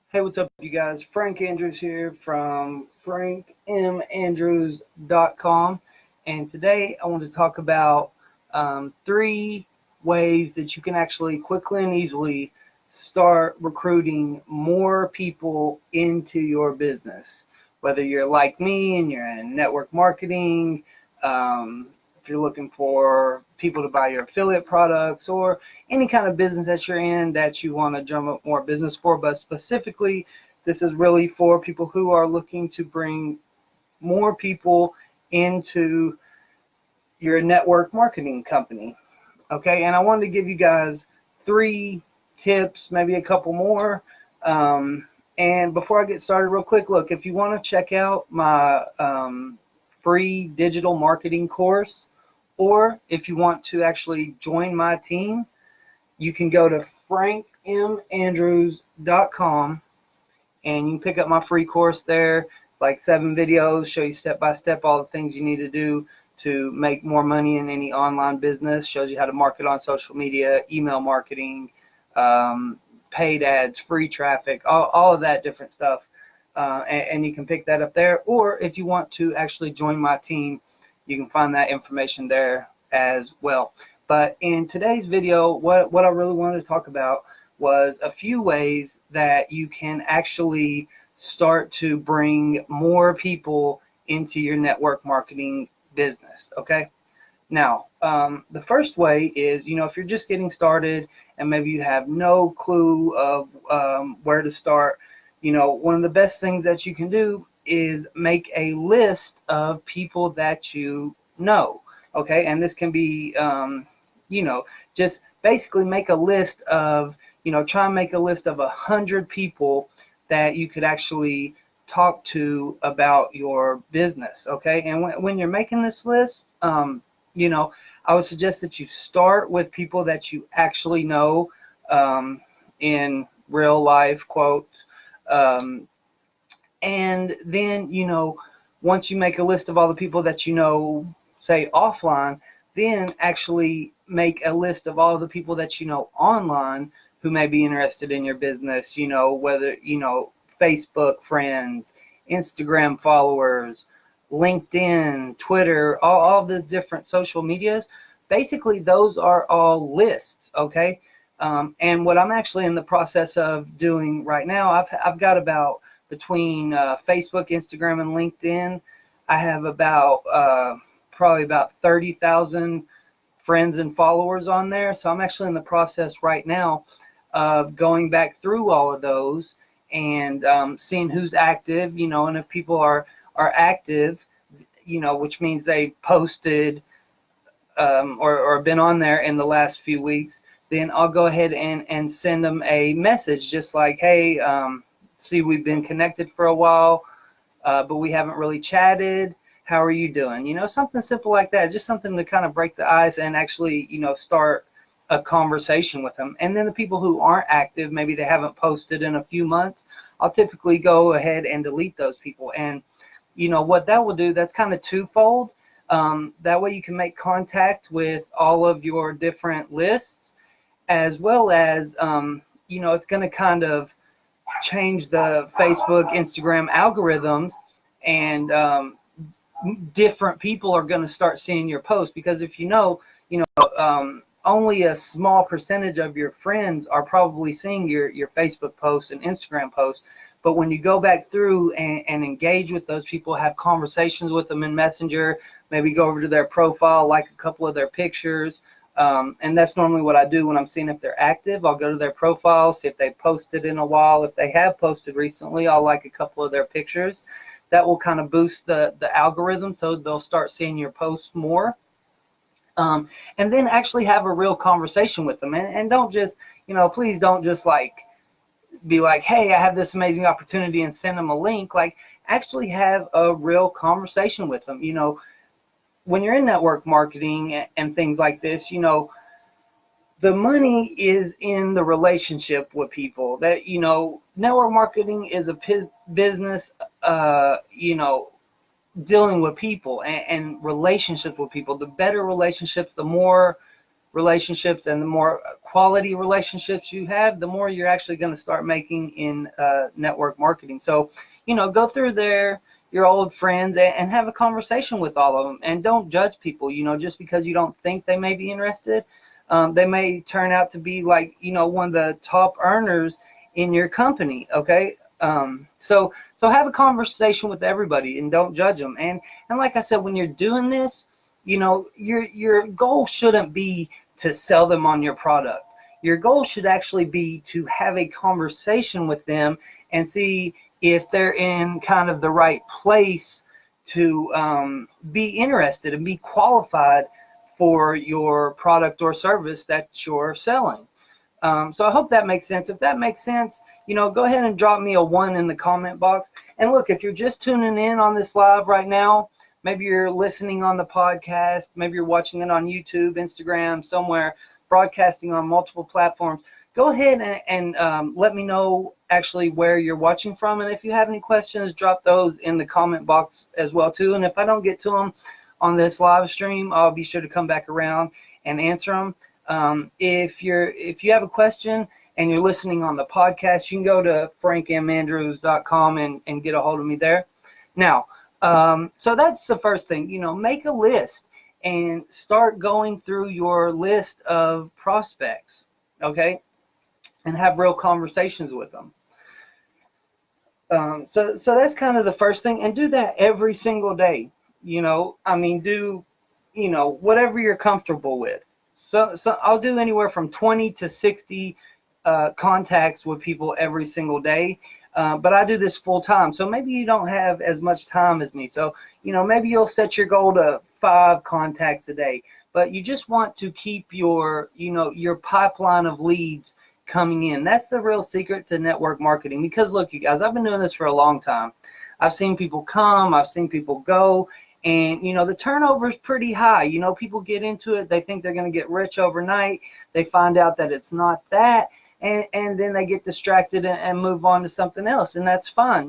Hey, what's up, you guys? Frank Andrews here from frankmandrews.com. And today I want to talk about three ways that you can actually quickly and easily start recruiting more people into your business. Whether you're like me and you're in network marketing, if you're looking for people to buy your affiliate products, or any kind of business that you're in that you want to drum up more business for. But specifically, this is really for people who are looking to bring more people into your network marketing company. Okay, and I wanted to give you guys three tips, maybe a couple more. And before I get started, real quick, look, if you want to check out my free digital marketing course, or if you want to actually join my team, you can go to frankmandrews.com and you can pick up my free course there. It's like 7 videos, show you step by step all the things you need to do to make more money in any online business. Shows you how to market on social media, email marketing, paid ads, free traffic, all of that different stuff. And you can pick that up there. Or if you want to actually join my team, you can find that information there as well. But in today's video, what I really wanted to talk about was a few ways that you can actually start to bring more people into your network marketing business. Okay. Now, the first way is, if you're just getting started and maybe you have no clue of where to start, one of the best things that you can do is make a list of people that you know. Okay, and this can be, just basically make a list of, try and make a list of 100 people that you could actually talk to about your business. Okay, and when you're making this list, I would suggest that you start with people that you actually know in real life, quotes. And then, once you make a list of all the people that you know, say offline, then actually make a list of all the people that you know online who may be interested in your business, whether, Facebook friends, Instagram followers, LinkedIn, Twitter, all the different social medias. Basically, those are all lists, okay? And what I'm actually in the process of doing right now, I've got about between Facebook, Instagram, and LinkedIn, I have about probably about 30,000 friends and followers on there. So I'm actually in the process right now of going back through all of those and seeing who's active, and if people are active, which means they posted or been on there in the last few weeks, then I'll go ahead and send them a message just like, hey, see, we've been connected for a while, but we haven't really chatted. How are you doing? Something simple like that, just something to kind of break the ice and actually, start a conversation with them. And then the people who aren't active, maybe they haven't posted in a few months, I'll typically go ahead and delete those people. And what that will do, that's kind of twofold. That way you can make contact with all of your different lists, as well as, it's going to kind of change the Facebook, Instagram algorithms, and different people are going to start seeing your posts, because if only a small percentage of your friends are probably seeing your Facebook posts and Instagram posts. But when you go back through and engage with those people, have conversations with them in Messenger, maybe go over to their profile, like a couple of their pictures, and that's normally what I do when I'm seeing if they're active. I'll go to their profile, see if they posted in a while. If they have posted recently, I'll like a couple of their pictures. That will kind of boost the algorithm, so they'll start seeing your posts more. And then actually have a real conversation with them, and don't just, please don't just be like, hey, I have this amazing opportunity, and send them a link. Like, actually have a real conversation with them. When you're in network marketing and things like this, the money is in the relationship with people. That, network marketing is a business, dealing with people and relationships with people. The better relationships, the more relationships and the more quality relationships you have, the more you're actually going to start making in network marketing. So, go through there, your old friends, and have a conversation with all of them, and don't judge people, just because you don't think they may be interested. They may turn out to be like, one of the top earners in your company. Okay. So have a conversation with everybody and don't judge them. And like I said, when you're doing this, your goal shouldn't be to sell them on your product. Your goal should actually be to have a conversation with them and see if they're in kind of the right place to be interested and be qualified for your product or service that you're selling. So I hope that makes sense. If that makes sense, go ahead and drop me a 1 in the comment box. And look, if you're just tuning in on this live right now, maybe you're listening on the podcast, maybe you're watching it on YouTube, Instagram, somewhere, broadcasting on multiple platforms, go ahead and let me know actually where you're watching from. And if you have any questions, drop those in the comment box as well too. And if I don't get to them on this live stream, I'll be sure to come back around and answer them. If you have a question and you're listening on the podcast, you can go to frankmandrews.com and get a hold of me there. Now, so that's the first thing, make a list and start going through your list of prospects, okay, and have real conversations with them. So that's kind of the first thing, and do that every single day. Do whatever you're comfortable with. So I'll do anywhere from 20 to 60 contacts with people every single day. But I do this full time. So maybe you don't have as much time as me. So, maybe you'll set your goal to 5 contacts a day. But you just want to keep your pipeline of leads coming in. That's the real secret to network marketing. Because look, you guys, I've been doing this for a long time. I've seen people come, I've seen people go. And, the turnover is pretty high. People get into it. They think they're going to get rich overnight. They find out that it's not that. And then they get distracted and move on to something else. And that's fine.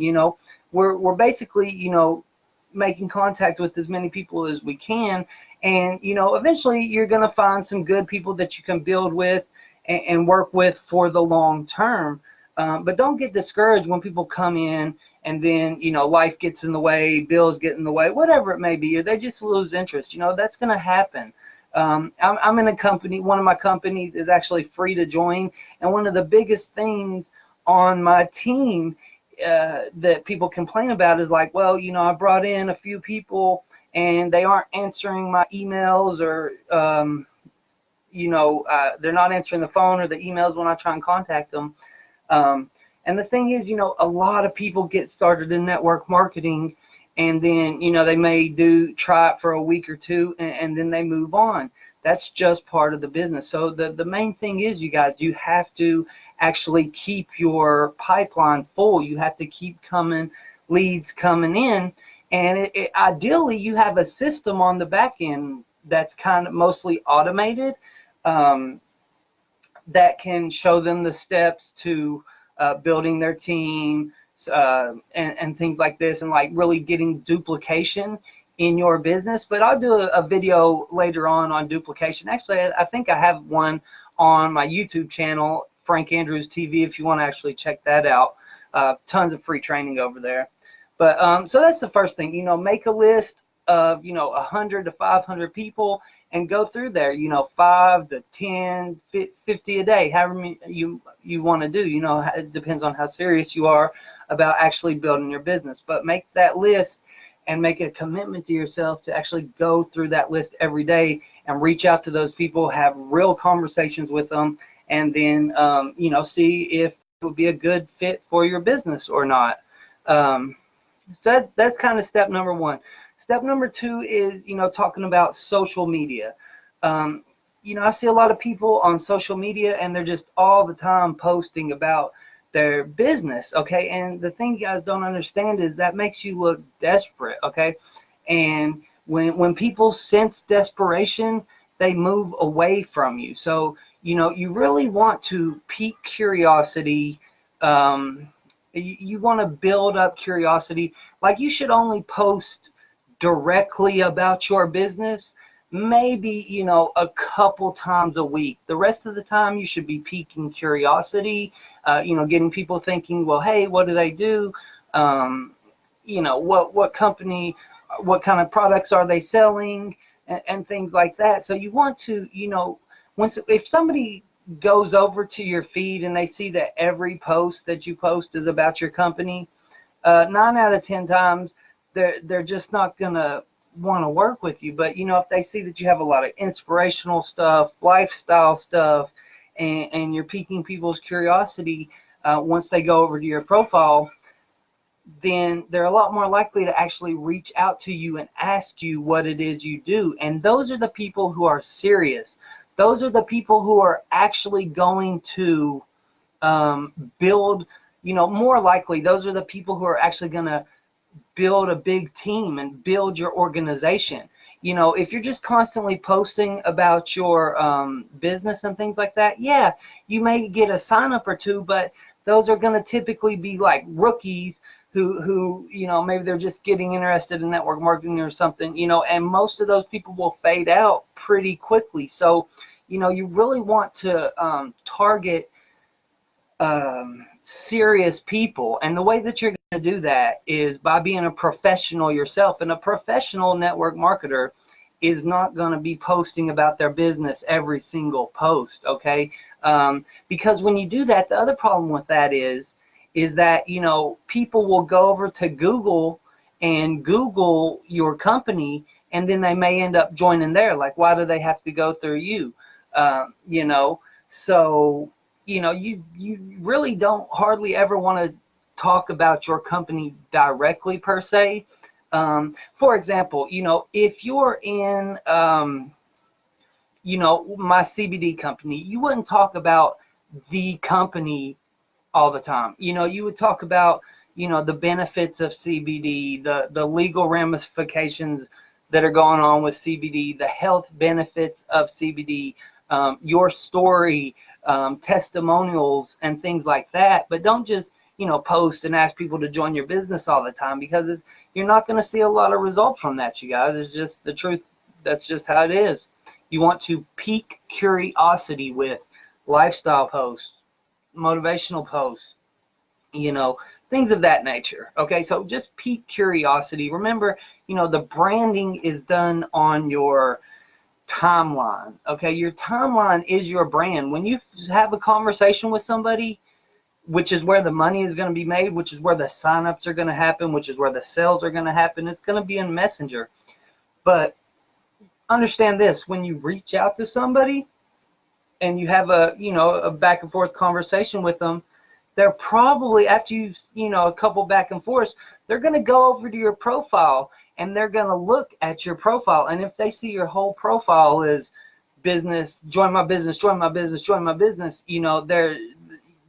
We're basically, making contact with as many people as we can. And, eventually you're going to find some good people that you can build with and work with for the long term. But don't get discouraged when people come in and then, life gets in the way, bills get in the way, whatever it may be, or they just lose interest. That's going to happen. I'm in a company. One of my companies is actually free to join. And one of the biggest things on my team that people complain about is like, well, I brought in a few people and they aren't answering my emails, or, they're not answering the phone or the emails when I try and contact them. And the thing is, a lot of people get started in network marketing, and then, they may try it for a week or two, and then they move on. That's just part of the business. So the main thing is, you guys, you have to actually keep your pipeline full. You have to keep leads coming in. And ideally, you have a system on the back end that's kind of mostly automated, that can show them the steps to building their team, and things like this, and like really getting duplication in your business. But I'll do a video later on duplication. Actually, I think I have one on my YouTube channel, Frank Andrews TV, if you want to actually check that out. Tons of free training over there. But so that's the first thing, make a list of 100 to 500 people and go through there, 5 to 10, 50 a day, however you want to do. It depends on how serious you are about actually building your business. But make that list and make a commitment to yourself to actually go through that list every day and reach out to those people, have real conversations with them, and then see if it would be a good fit for your business or not. So that's kind of step number 1. Step number 2 is, talking about social media. I see a lot of people on social media, and they're just all the time posting about their business, okay? And the thing you guys don't understand is that makes you look desperate, okay? And when people sense desperation, they move away from you. So, you really want to pique curiosity. You want to build up curiosity. Like, you should only post directly about your business maybe, a couple times a week. The rest of the time, you should be piquing curiosity, getting people thinking, well, hey, what do they do? What company, what kind of products are they selling, and things like that. So you want to, if somebody goes over to your feed and they see that every post that you post is about your company, 9 out of 10 times they're just not gonna want to work with you. But if they see that you have a lot of inspirational stuff, lifestyle stuff, and you're piquing people's curiosity, once they go over to your profile, then they're a lot more likely to actually reach out to you and ask you what it is you do. And those are the people who are serious. Those are the people who are actually going to build, more likely, those are the people who are actually going to build a big team and build your organization. If you're just constantly posting about your business and things like that, yeah, you may get a sign up or two, but those are going to typically be like rookies who maybe they're just getting interested in network marketing or something, and most of those people will fade out pretty quickly. So, you really want to target serious people. And the way that you're going to do that is by being a professional yourself. And a professional network marketer is not going to be posting about their business every single post, okay? Because when you do that, the other problem with that is that, people will go over to Google and Google your company, and then they may end up joining there. Like, why do they have to go through you? So, you really don't hardly ever want to talk about your company directly per se. For example, if you're in, my CBD company, you wouldn't talk about the company all the time. You would talk about, the benefits of CBD, the legal ramifications that are going on with CBD, the health benefits of CBD, your story, testimonials, and things like that. But don't just, post and ask people to join your business all the time, because you're not going to see a lot of results from that, you guys. It's just the truth. That's just how it is. You want to pique curiosity with lifestyle posts, motivational posts, things of that nature. Okay, so just pique curiosity. Remember, the branding is done on your timeline. Okay, your timeline is your brand. When you have a conversation with somebody, which is where the money is going to be made, which is where the signups are going to happen, which is where the sales are going to happen, it's going to be in Messenger. But understand this: when you reach out to somebody and you have a back and forth conversation with them, they're probably, after a couple back and forths, they're going to go over to your profile and they're going to look at your profile. And if they see your whole profile is business, join my business, join my business, join my business,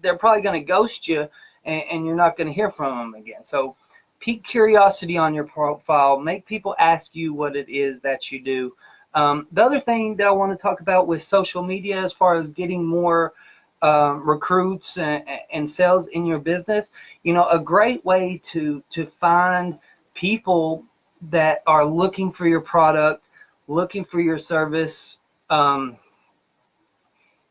they're probably going to ghost you, and you're not going to hear from them again. So pique curiosity on your profile. Make people ask you what it is that you do. The other thing that I want to talk about with social media, as far as getting more recruits and sales in your business, a great way to find people that are looking for your product, looking for your service,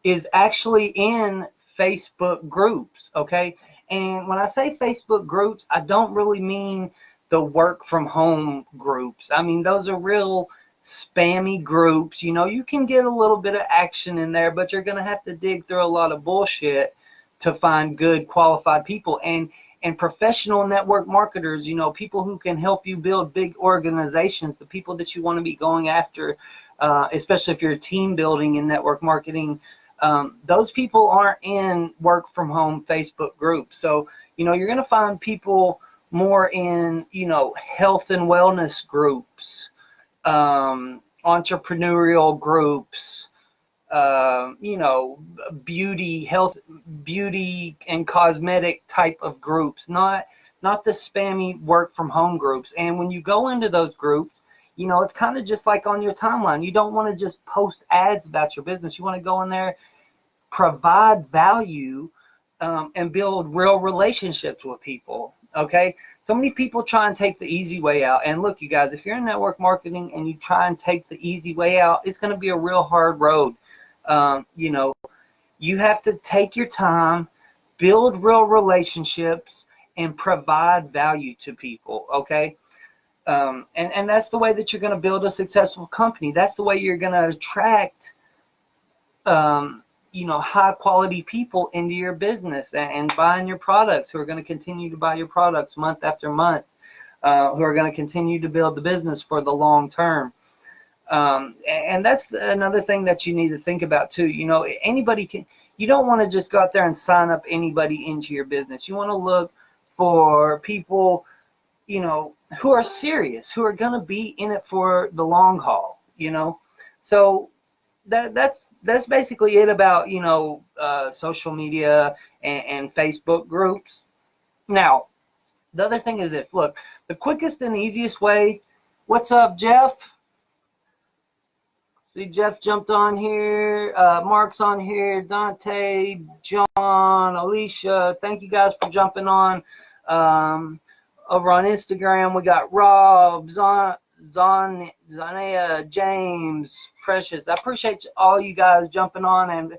is actually in Facebook groups. Okay, and when I say Facebook groups, I don't really mean the work from home groups. I mean, those are real spammy groups. You can get a little bit of action in there, but you're going to have to dig through a lot of bullshit to find good qualified people and professional network marketers, people who can help you build big organizations, the people that you want to be going after, especially if you're team building in network marketing. Those people aren't in work from home Facebook groups. So, you're going to find people more in, health and wellness groups, entrepreneurial groups, beauty and cosmetic type of groups, not the spammy work from home groups. And when you go into those groups, it's kind of just like on your timeline. You don't want to just post ads about your business. You want to go in there, provide value, and build real relationships with people. Okay, so many people try and take the easy way out. And look, you guys, if you're in network marketing and you try and take the easy way out, it's going to be a real hard road. You know, you have to take your time, build real relationships, and provide value to people. Okay, and that's the way that you're going to build a successful company. That's the way you're going to attract high quality people into your business and buying your products, who are going to continue to buy your products month after month, who are going to continue to build the business for the long term. And that's another thing that you need to think about too. Anybody can, you don't want to just go out there and sign up anybody into your business. You want to look for people, who are serious, who are going to be in it for the long haul, So that's basically it about social media and Facebook groups. Now, the other thing is this. Look, the quickest and easiest way. What's up, Jeff? See, Jeff jumped on here. Mark's on here. Dante, John, Alicia. Thank you guys for jumping on. Over on Instagram, we got Rob, Zanea, James, Precious. I appreciate all you guys jumping on and,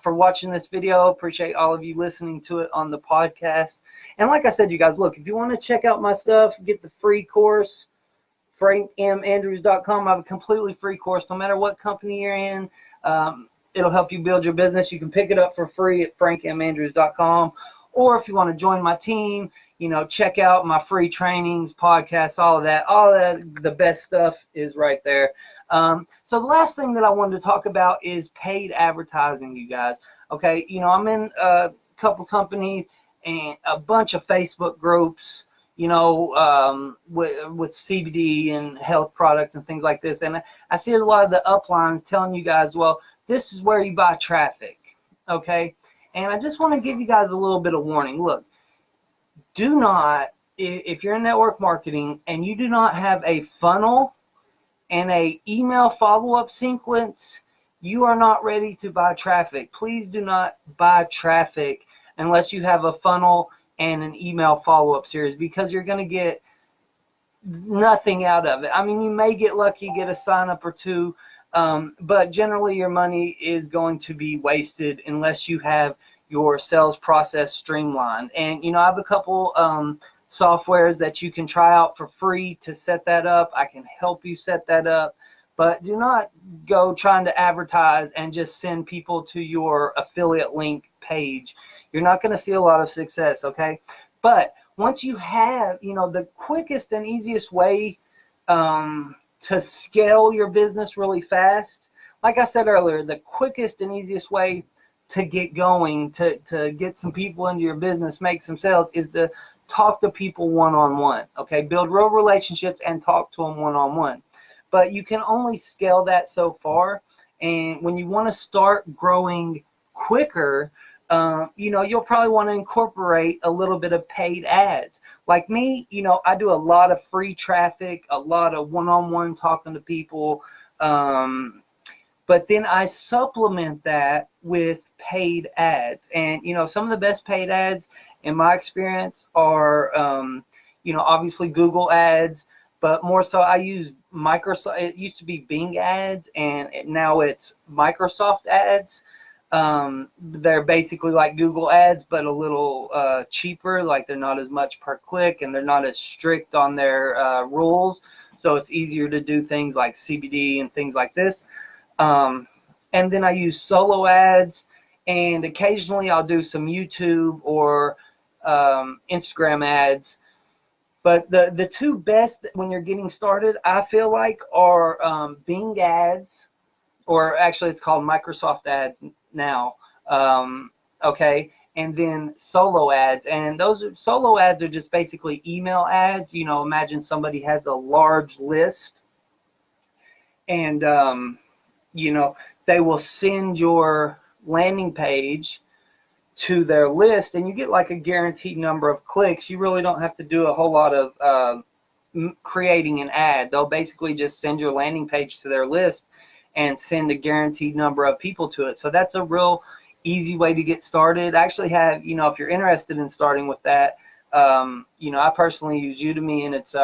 for watching this video. Appreciate all of you listening to it on the podcast. And like I said, you guys, look, if you want to check out my stuff, get the free course, frankmandrews.com. I have a completely free course, no matter what company you're in. It'll help you build your business. You can pick it up for free at frankmandrews.com. Or if you want to join my team, check out my free trainings, podcasts, all of that. The best stuff is right there. So the last thing that I wanted to talk about is paid advertising, you guys. Okay, I'm in a couple companies and a bunch of Facebook groups, with CBD and health products and things like this. And I see a lot of the uplines telling you guys, well, this is where you buy traffic. Okay, and I just want to give you guys a little bit of warning. Look, do not, if you're in network marketing and you do not have a funnel and a email follow-up sequence, you are not ready to buy traffic. Please do not buy traffic unless you have a funnel and an email follow-up series, because you're going to get nothing out of it. I mean, you may get lucky, get a sign-up or two, but generally your money is going to be wasted unless you have your sales process streamlined. And I have a couple softwares that you can try out for free to set that up. I can help you set that up, but do not go trying to advertise and just send people to your affiliate link page. You're not going to see a lot of success. Okay, but once you have, the quickest and easiest way to scale your business really fast, like I said earlier, the quickest and easiest way to get going, to get some people into your business, make some sales, is to talk to people one-on-one. Okay, build real relationships and talk to them one-on-one. But you can only scale that so far. And when you want to start growing quicker, you'll probably want to incorporate a little bit of paid ads. Like me, I do a lot of free traffic, a lot of one-on-one talking to people. But then I supplement that with paid ads. And, some of the best paid ads in my experience are, obviously Google ads, but more so I use Microsoft. It used to be Bing ads, and now it's Microsoft ads. They're basically like Google ads, but a little cheaper. Like, they're not as much per click, and they're not as strict on their rules. So it's easier to do things like CBD and things like this. And then I use solo ads, and occasionally I'll do some YouTube or Instagram ads. But the two best when you're getting started, I feel like, are Bing ads, or actually it's called Microsoft ads now. Okay, and then solo ads. And those solo ads are just basically email ads. Imagine somebody has a large list, and they will send your landing page to their list, and you get like a guaranteed number of clicks. You really don't have to do a whole lot of creating an ad. They'll basically just send your landing page to their list and send a guaranteed number of people to it. So that's a real easy way to get started. I actually have, if you're interested in starting with that, You know, I personally use Udemy, and it's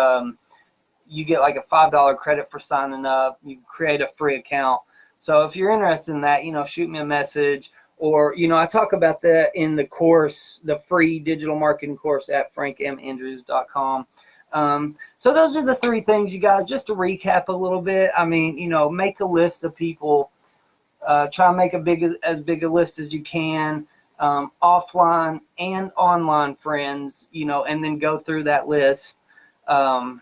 you get like a $5 credit for signing up. You create a free account. So if you're interested in that, you know, shoot me a message. Or, you know, I talk about that in the course, the free digital marketing course at frankmandrews.com. So those are the three things, you guys. Just to recap a little bit, I mean, you know, make a list of people. Try and make as big a list as you can, offline and online friends, you know, and then go through that list. The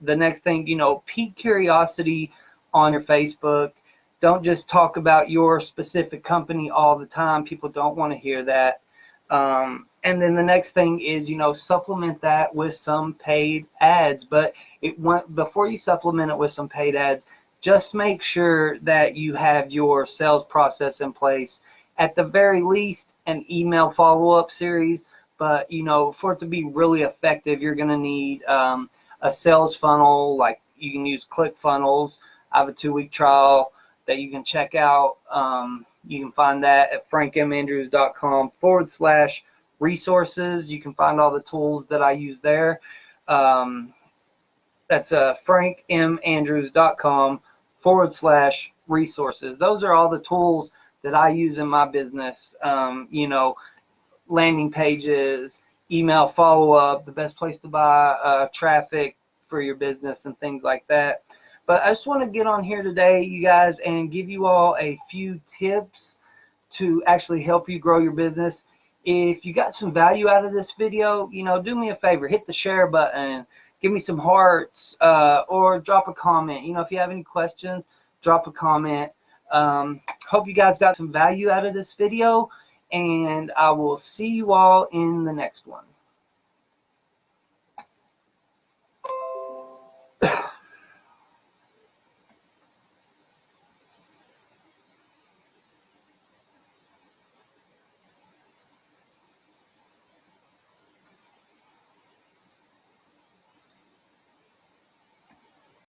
next thing, you know, pique curiosity on your Facebook. Don't just talk about your specific company all the time. People don't want to hear that. And then the next thing is, you know, supplement that with some paid ads. But before you supplement it with some paid ads, just make sure that you have your sales process in place. At the very least, an email follow-up series. But, you know, for it to be really effective, you're going to need a sales funnel. Like, you can use ClickFunnels. I have a 2-week trial that you can check out. You can find that at frankmandrews.com/resources. You can find all the tools that I use there. That's frankmandrews.com/resources. Those are all the tools that I use in my business. You know, landing pages, email follow-up, the best place to buy traffic for your business, and things like that. But I just want to get on here today, you guys, and give you all a few tips to actually help you grow your business. If you got some value out of this video, you know, do me a favor, hit the share button, give me some hearts, or drop a comment. You know, if you have any questions, drop a comment. Hope you guys got some value out of this video, and I will see you all in the next one.